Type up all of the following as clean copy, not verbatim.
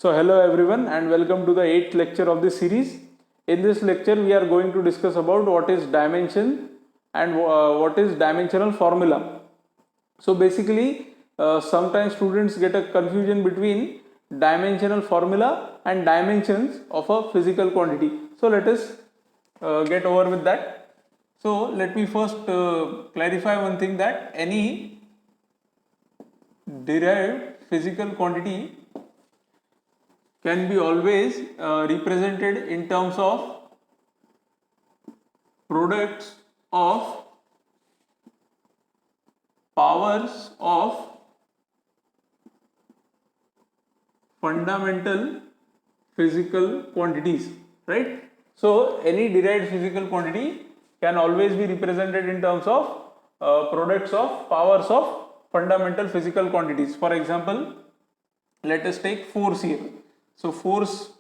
So hello everyone and welcome to the 8th lecture of this series. In this lecture we are going to discuss about what is dimension and what is dimensional formula. So basically sometimes students get a confusion between dimensional formula and dimensions of a physical quantity. So let us get over with that. So let me first clarify one thing, that any derived physical quantity can be always represented in terms of products of powers of fundamental physical quantities, right? So any derived physical quantity can always be represented in terms of products of powers of fundamental physical quantities. For example, let us take force here. So force,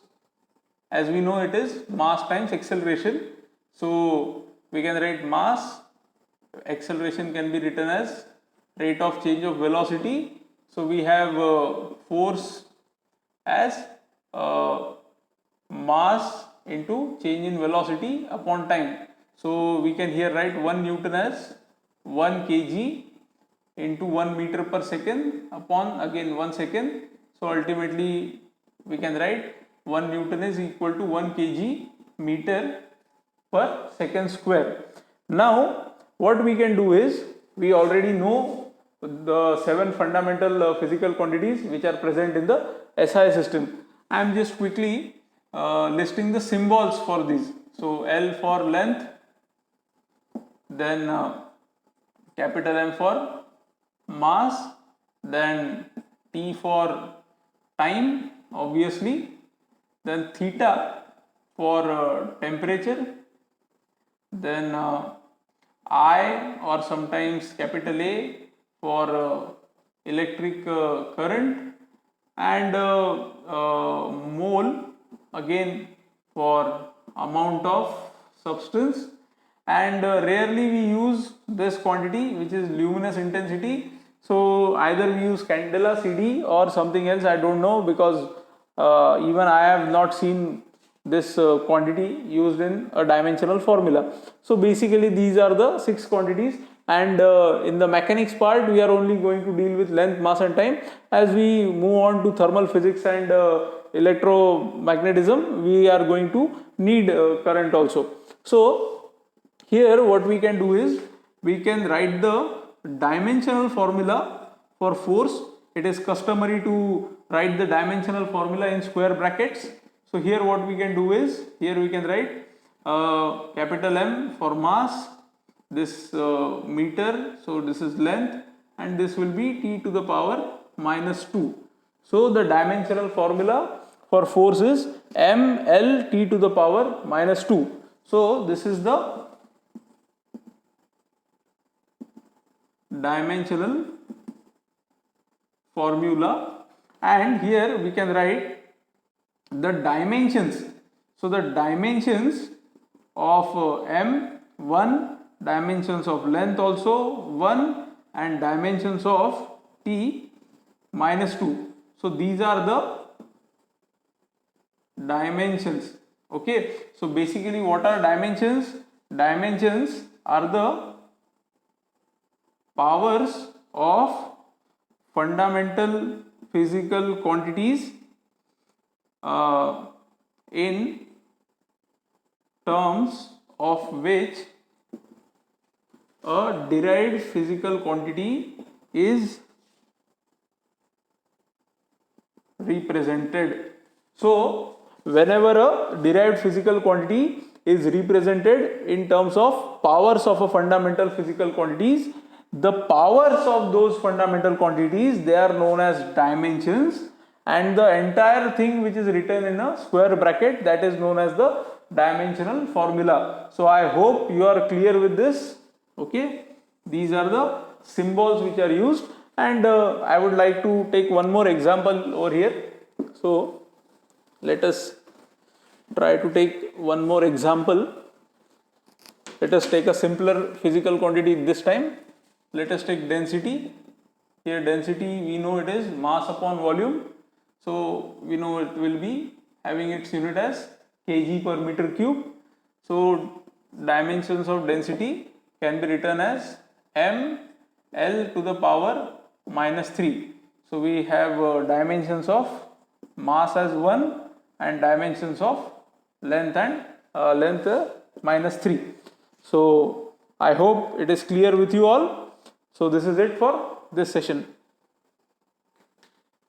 as we know, it is mass times acceleration. So we can write mass, acceleration can be written as rate of change of velocity. So we have force as mass into change in velocity upon time. So we can here write 1 Newton as 1 kg into 1 meter per second upon again 1 second. So ultimately we can write 1 Newton is equal to 1 kg meter per second square. Now what we can do is, we already know the 7 fundamental physical quantities which are present in the SI system. I am just quickly listing the symbols for these. So L for length, then capital M for mass, then T for time obviously, then theta for temperature, then I or sometimes capital A for electric current, and mole again for amount of substance, and rarely we use this quantity which is luminous intensity. So either we use candela CD or something else, I don't know, because even I have not seen this quantity used in a dimensional formula. So basically these are the 6 quantities, and in the mechanics part we are only going to deal with length, mass and time. As we move on to thermal physics and electromagnetism, we are going to need current also. So here what we can do is, we can write the dimensional formula for force. It is customary to write the dimensional formula in square brackets. So here what we can do is, here we can write capital M for mass, this meter, so this is length, and this will be T to the power minus 2. So the dimensional formula for force is mL T to the power minus 2. So this is the dimensional formula, and here we can write the dimensions. So the dimensions of M 1, dimensions of length also 1, and dimensions of T minus 2. So these are the dimensions. Okay, so basically what are dimensions? Dimensions are the powers of fundamental physical quantities in terms of which a derived physical quantity is represented. So whenever a derived physical quantity is represented in terms of powers of a fundamental physical quantities, the powers of those fundamental quantities, they are known as dimensions, and the entire thing which is written in a square bracket, that is known as the dimensional formula. So I hope you are clear with this. Okay, these are the symbols which are used, and I would like to take one more example over here. So let us try to take one more example. Let us take a simpler physical quantity this time. Let us take density. Here density, we know it is mass upon volume. So we know it will be having its unit as kg per meter cube. So dimensions of density can be written as m L to the power minus 3. So we have dimensions of mass as 1 and dimensions of length and length minus 3. So I hope it is clear with you all. So this is it for this session.